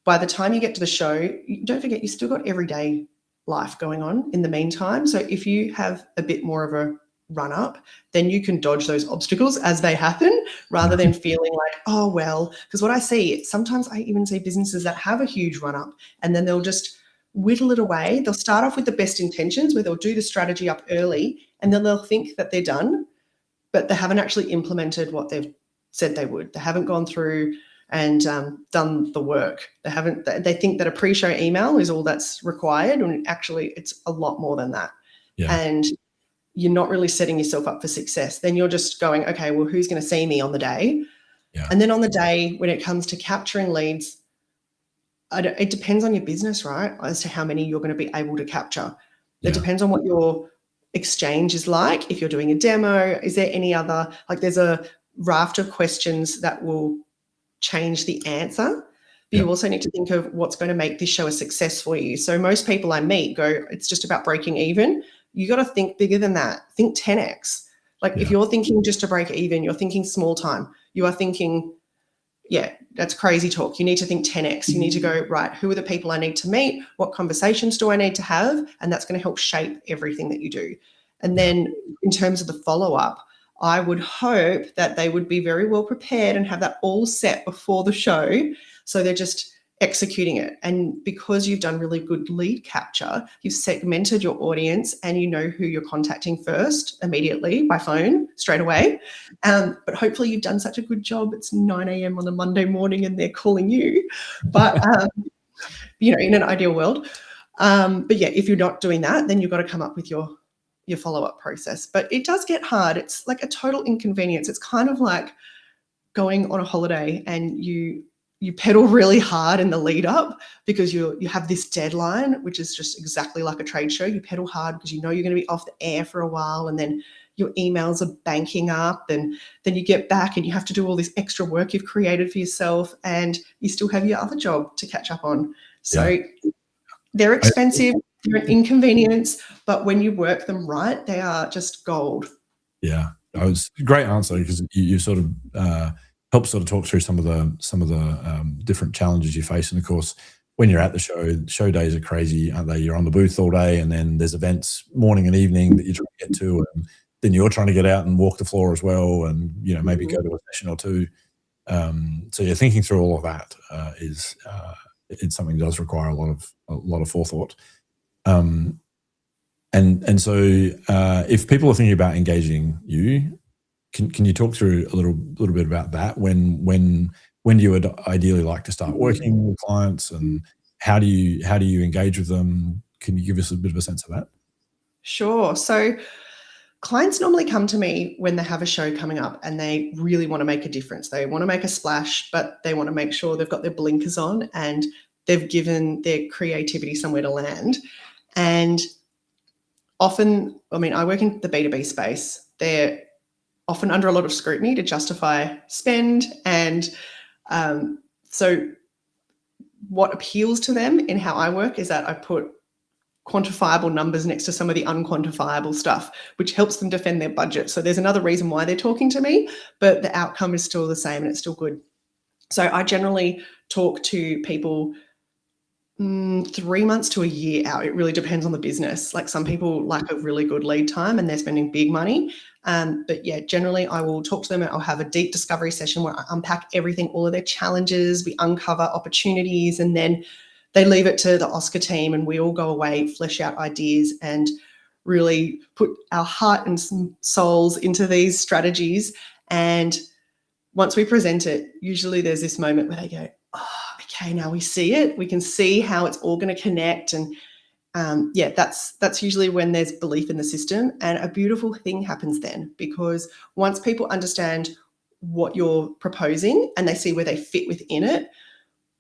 by the time you get to the show, don't forget, you still got everyday life going on in the meantime. So if you have a bit more of a run up, then you can dodge those obstacles as they happen rather than feeling like, oh, well, because what I see, sometimes I even see businesses that have a huge run up and then they'll just whittle it away. They'll start off with the best intentions where they'll do the strategy up early and then they'll think that they're done, but they haven't actually implemented what they've said they would. They haven't gone through and done the work. They think that a pre-show email is all that's required, and actually it's a lot more than that. Yeah. And you're not really setting yourself up for success. Then you're just going, okay, well, who's going to see me on the day? Yeah. And then on the day, when it comes to capturing leads, it depends on your business, right? As to how many you're going to be able to capture. Yeah. It depends on what your exchange is like. If you're doing a demo, is there any other, like there's a raft of questions that will change the answer. But you also need to think of what's going to make this show a success for you. So most people I meet go, it's just about breaking even. You got to think bigger than that. Think 10x. Like if you're thinking just to break even, you're thinking small time. You are thinking, that's crazy talk. You need to think 10x. You need to go, right, who are the people I need to meet? What conversations do I need to have? And that's going to help shape everything that you do. And then in terms of the follow-up, I would hope that they would be very well prepared and have that all set before the show. So they're just executing it. And because you've done really good lead capture, you've segmented your audience and you know who you're contacting first immediately by phone straight away. But hopefully you've done such a good job. It's 9 a.m. on a Monday morning and they're calling you. But, in an ideal world. But yeah, if you're not doing that, then you've got to come up with your follow-up process. But it does get hard. It's like a total inconvenience. It's kind of like going on a holiday and you pedal really hard in the lead up because you have this deadline, which is just exactly like a trade show. You pedal hard because you know you're going to be off the air for a while, and then your emails are banking up, and then you get back and you have to do all this extra work you've created for yourself, and you still have your other job to catch up on. So They're expensive, they're an inconvenience, but when you work them right, they are just gold. Yeah, that was a great answer, because you sort of help sort of talk through some of the different challenges you face. And of course, when you're at the show days are crazy, aren't they? You're on the booth all day, and then there's events morning and evening that you're trying to get to, and then you're trying to get out and walk the floor as well, and maybe go to a session or two. So you're thinking through all of that it's something that does require a lot of forethought. And so if people are thinking about engaging you, can you talk through a little bit about that? When do you would ideally like to start working with clients, and how do you engage with them? Can you give us a bit of a sense of that? Sure. So clients normally come to me when they have a show coming up and they really want to make a difference. They want to make a splash, but they want to make sure they've got their blinkers on and they've given their creativity somewhere to land. And often, I work in the B2B space. They're often under a lot of scrutiny to justify spend. And so what appeals to them in how I work is that I put quantifiable numbers next to some of the unquantifiable stuff, which helps them defend their budget. So there's another reason why they're talking to me, but the outcome is still the same and it's still good. So I generally talk to people 3 months to a year out. It really depends on the business. Like some people like a really good lead time and they're spending big money. But yeah, generally I will talk to them and I'll have a deep discovery session where I unpack everything, all of their challenges, we uncover opportunities, and then they leave it to the Oscar team and we all go away, flesh out ideas and really put our heart and souls into these strategies. And once we present it, usually there's this moment where they go, oh, okay, now we see it. We can see how it's all going to connect. And that's usually when there's belief in the system. And a beautiful thing happens then, because once people understand what you're proposing and they see where they fit within it,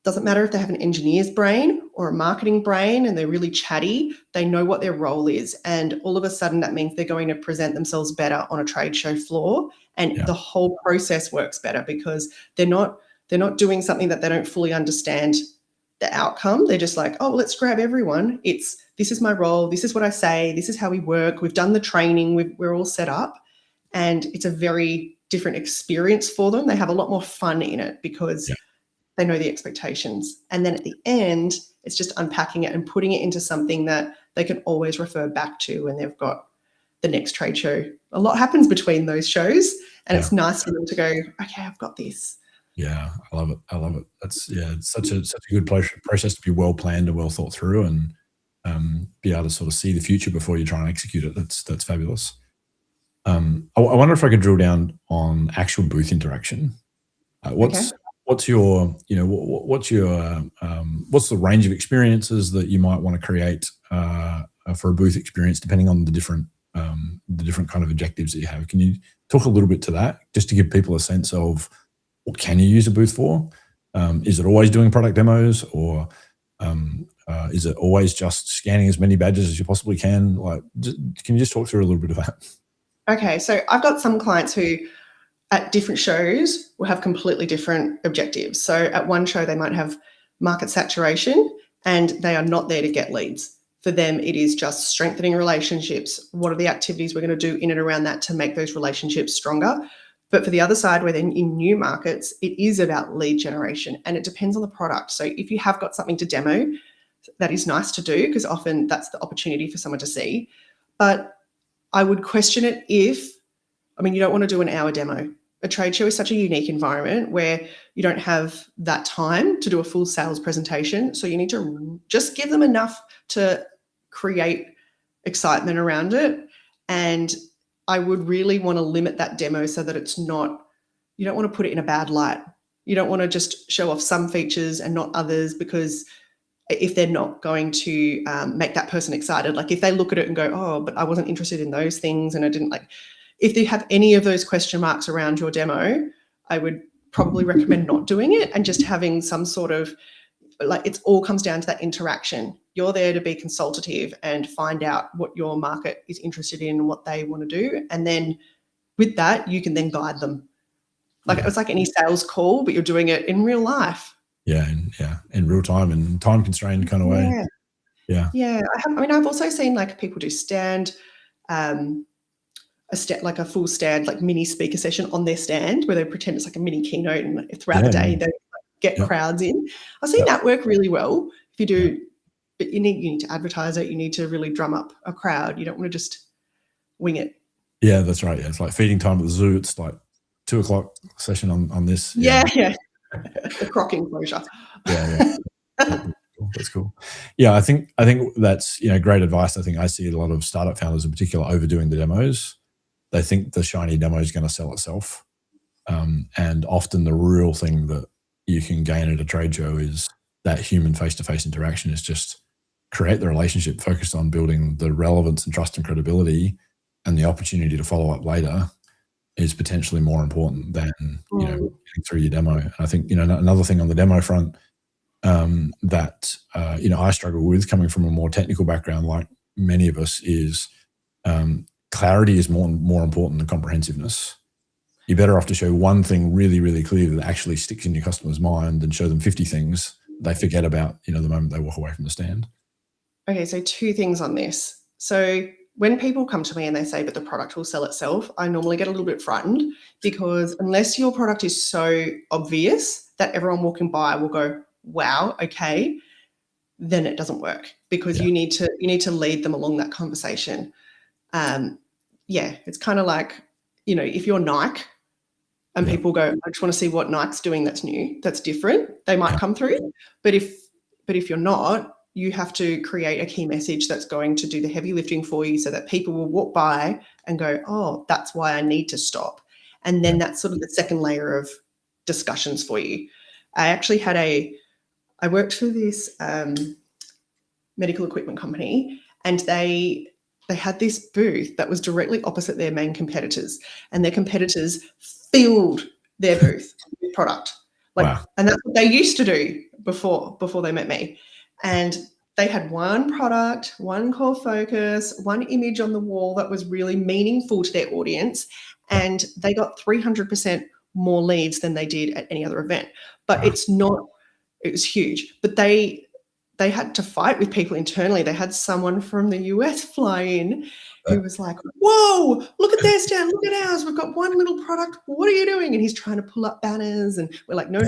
doesn't matter if they have an engineer's brain or a marketing brain and they're really chatty, they know what their role is. And all of a sudden that means they're going to present themselves better on a trade show floor. And the whole process works better because they're not doing something that they don't fully understand the outcome. They're just like, oh, let's grab everyone. This is my role. This is what I say. This is how we work. We've done the training. We're all set up. And it's a very different experience for them. They have a lot more fun in it because they know the expectations. And then at the end, it's just unpacking it and putting it into something that they can always refer back to when they've got the next trade show. A lot happens between those shows, and it's nice for them to go, okay, I've got this. Yeah, I love it. It's such a good process to be well planned and well thought through, and be able to sort of see the future before you try and execute it. That's fabulous. I wonder if I could drill down on actual booth interaction. What's your what's the range of experiences that you might want to create for a booth experience, depending on the different kind of objectives that you have? Can you talk a little bit to that, just to give people a sense of what can you use a booth for? Is it always doing product demos, or is it always just scanning as many badges as you possibly can? Can you just talk through a little bit of that? Okay, so I've got some clients who at different shows will have completely different objectives. So at one show, they might have market saturation and they are not there to get leads. For them, it is just strengthening relationships. What are the activities we're going to do in and around that to make those relationships stronger? But for the other side, where they're in new markets, it is about lead generation, and it depends on the product. So if you have got something to demo, that is nice to do because often that's the opportunity for someone to see. But I would question it you don't want to do an hour demo. A trade show is such a unique environment where you don't have that time to do a full sales presentation. So you need to just give them enough to create excitement around it. And I would really want to limit that demo so that you don't want to put it in a bad light. You don't want to just show off some features and not others, because if they're not going to make that person excited, like if they look at it and go, oh, but I wasn't interested in those things and I didn't like, if they have any of those question marks around your demo, I would probably recommend not doing it and just having some sort of, it all comes down to that interaction. You're there to be consultative and find out what your market is interested in and what they want to do. And then with that, you can then guide them. It's like any sales call, but you're doing it in real life. Yeah, in real time and time constrained kind of way. Yeah. Yeah. I've also seen like people do stand, like a full stand, like mini speaker session on their stand where they pretend it's like a mini keynote, and throughout the day they get crowds in. I've seen that work really well. If you do, but you need to advertise it. You need to really drum up a crowd. You don't want to just wing it. Yeah, that's right. Yeah, it's like feeding time at the zoo. It's like 2 o'clock session on this. Yeah. The croc enclosure. Yeah. That's cool. Yeah, I think that's great advice. I think I see a lot of startup founders in particular overdoing the demos. They think the shiny demo is going to sell itself, and often the real thing that you can gain at a trade show is that human face-to-face interaction. Is just create the relationship, focused on building the relevance and trust and credibility, and the opportunity to follow up later is potentially more important than getting through your demo. And I think another thing on the demo front that I struggle with, coming from a more technical background like many of us, is clarity is more important than comprehensiveness. You're better off to show one thing really, really clearly that actually sticks in your customer's mind than show them 50 things they forget about the moment they walk away from the stand. Okay, so 2 things on this. So when people come to me and they say, but the product will sell itself, I normally get a little bit frightened, because unless your product is so obvious that everyone walking by will go, wow, okay, then it doesn't work, because you need to lead them along that conversation. It's kind of like, if you're Nike and people go, I just want to see what Nike's doing that's new, that's different, they might come through. But if you're not, you have to create a key message that's going to do the heavy lifting for you, so that people will walk by and go, oh, that's why I need to stop. And then that's sort of the second layer of discussions for you. I actually had I worked for this medical equipment company, and they had this booth that was directly opposite their main competitors, and their competitors filled their booth with product. And that's what they used to do before they met me. And they had one product, one core focus, one image on the wall that was really meaningful to their audience, and they got 300% more leads than they did at any other event. But it was huge. But they had to fight with people internally. They had someone from the US fly in who was like, whoa, look at their stand, look at ours. We've got one little product. What are you doing? And he's trying to pull up banners. And we're like, no.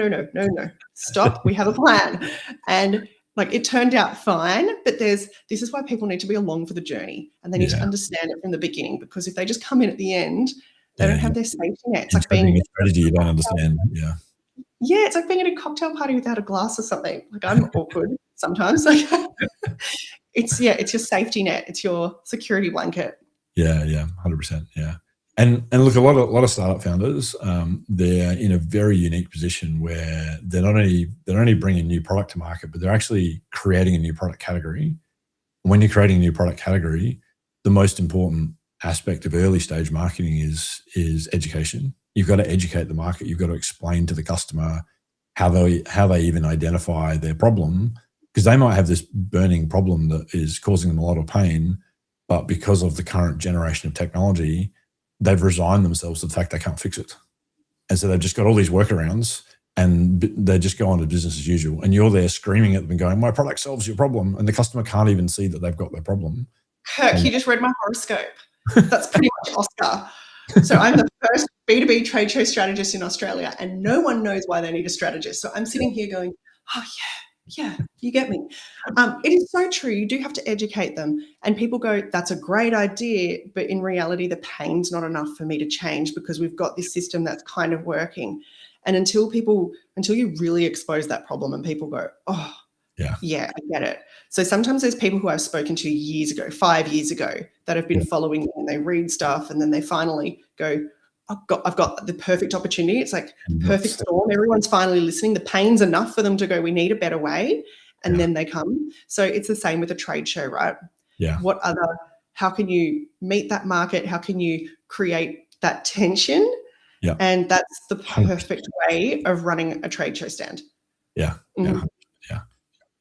Stop. We have a plan. And it turned out fine. But this is why people need to be along for the journey, and they need to understand it from the beginning, because if they just come in at the end, they don't have their safety net. It's like being a strategy you don't understand. Yeah, it's like being at a cocktail party without a glass or something. I'm awkward sometimes. It's your safety net. It's your security blanket. Yeah, 100%. Yeah, and look, a lot of startup founders, they're in a very unique position where they're not only bringing new product to market, but they're actually creating a new product category. When you're creating a new product category, the most important aspect of early stage marketing is education. You've got to educate the market. You've got to explain to the customer how they even identify their problem, because they might have this burning problem that is causing them a lot of pain, but because of the current generation of technology, they've resigned themselves to the fact they can't fix it. And so they've just got all these workarounds, and they just go on to business as usual. And you're there screaming at them and going, my product solves your problem. And the customer can't even see that they've got their problem. Kirk, you just read my horoscope. That's pretty much Oscar. So I'm the first B2B trade show strategist in Australia, and no one knows why they need a strategist. So I'm sitting here going, oh, yeah, you get me. It is so true. You do have to educate them. And people go, that's a great idea. But in reality, the pain's not enough for me to change, because we've got this system that's kind of working. And until you really expose that problem and people go, oh, yeah, I get it. So sometimes there's people who I've spoken to years ago, 5 years ago, that have been following me, and they read stuff, and then they finally go, I've got the perfect opportunity. It's like perfect storm. Everyone's finally listening. The pain's enough for them to go, we need a better way. And then they come. So it's the same with a trade show, right? Yeah. How can you meet that market? How can you create that tension? Yeah. And that's the perfect way of running a trade show stand. Yeah. Yeah.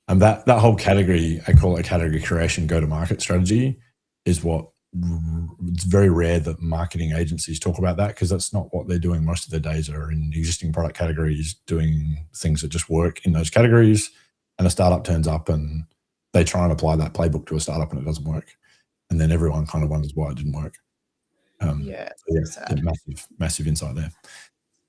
And that whole category, I call it a category creation go-to-market strategy, is what it's very rare that marketing agencies talk about that, because that's not what they're doing. Most of their days are in existing product categories, doing things that just work in those categories. And a startup turns up and they try and apply that playbook to a startup and it doesn't work. And then everyone kind of wonders why it didn't work. Massive insight there.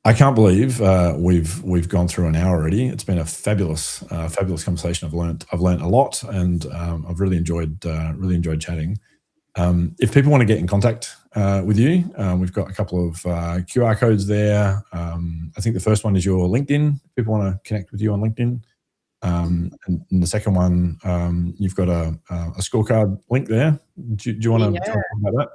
I can't believe we've gone through an hour already. It's been a fabulous conversation. I've learned a lot, and I've really enjoyed chatting. If people want to get in contact with you, we've got a couple of QR codes there. I think the first one is your LinkedIn. If people want to connect with you on LinkedIn. And the second one, you've got a scorecard link there. Do you want to talk about that?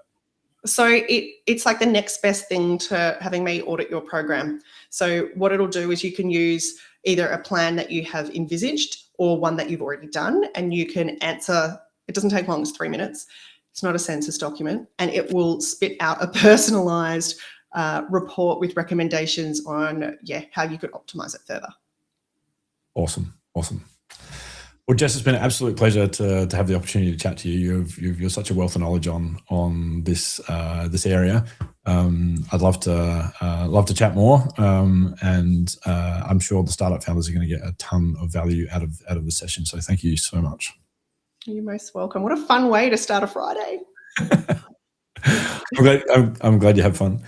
So it's like the next best thing to having me audit your program. So what it'll do is you can use either a plan that you have envisaged or one that you've already done, and you can answer. It doesn't take long, it's 3 minutes. It's not a census document, and it will spit out a personalized report with recommendations on how you could optimize it further. Awesome. Well, Jess, it's been an absolute pleasure to have the opportunity to chat to you. You're such a wealth of knowledge on this area. I'd love to chat more, and I'm sure the startup founders are going to get a ton of value out of the session. So thank you so much. You're most welcome. What a fun way to start a Friday. I'm glad you have fun.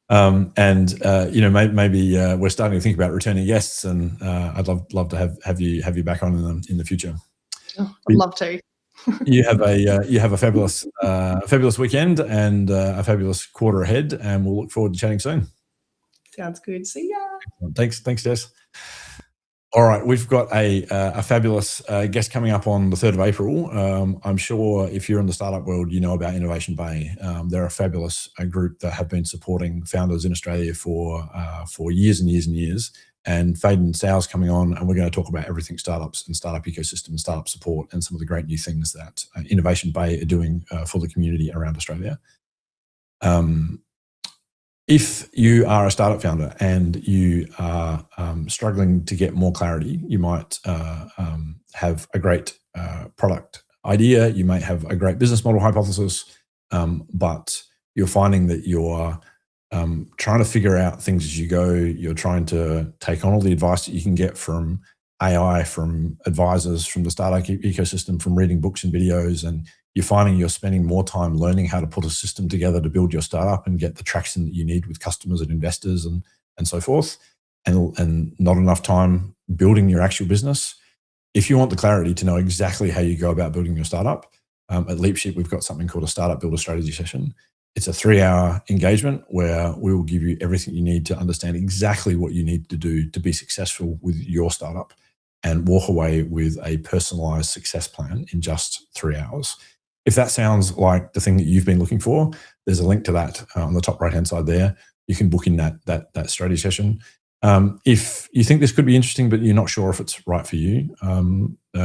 Maybe we're starting to think about returning guests, and I'd love to have you back on in the future. Oh, I'd love to. You have a fabulous weekend and a fabulous quarter ahead, and we'll look forward to chatting soon. Sounds good. See ya. Thanks, Jess. All right, we've got a fabulous guest coming up on the 3rd of April. I'm sure if you're in the startup world, you know about Innovation Bay. They're a fabulous group that have been supporting founders in Australia for years and years and years. And Fade and Sal's coming on, and we're going to talk about everything startups and startup ecosystem and startup support and some of the great new things that Innovation Bay are doing for the community around Australia. If you are a startup founder and you are struggling to get more clarity, you might have a great product idea, you might have a great business model hypothesis, but you're finding that you're trying to figure out things as you go. You're trying to take on all the advice that you can get from AI, from advisors, from the startup ecosystem, from reading books and videos, and you're finding you're spending more time learning how to put a system together to build your startup and get the traction that you need with customers and investors and so forth, and not enough time building your actual business. If you want the clarity to know exactly how you go about building your startup, at LeapSheep, we've got something called a Startup Builder Strategy Session. It's a 3-hour engagement where we will give you everything you need to understand exactly what you need to do to be successful with your startup and walk away with a personalized success plan in just 3 hours. If that sounds like the thing that you've been looking for, there's a link to that on the top right-hand side there. You can book in that strategy session. If you think this could be interesting, but you're not sure if it's right for you,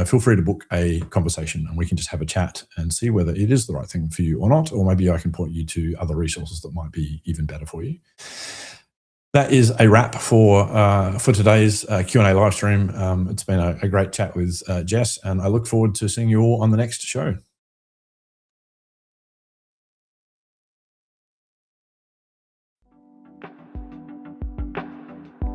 feel free to book a conversation and we can just have a chat and see whether it is the right thing for you or not, or maybe I can point you to other resources that might be even better for you. That is a wrap for today's Q&A live stream. It's been a great chat with Jess, and I look forward to seeing you all on the next show.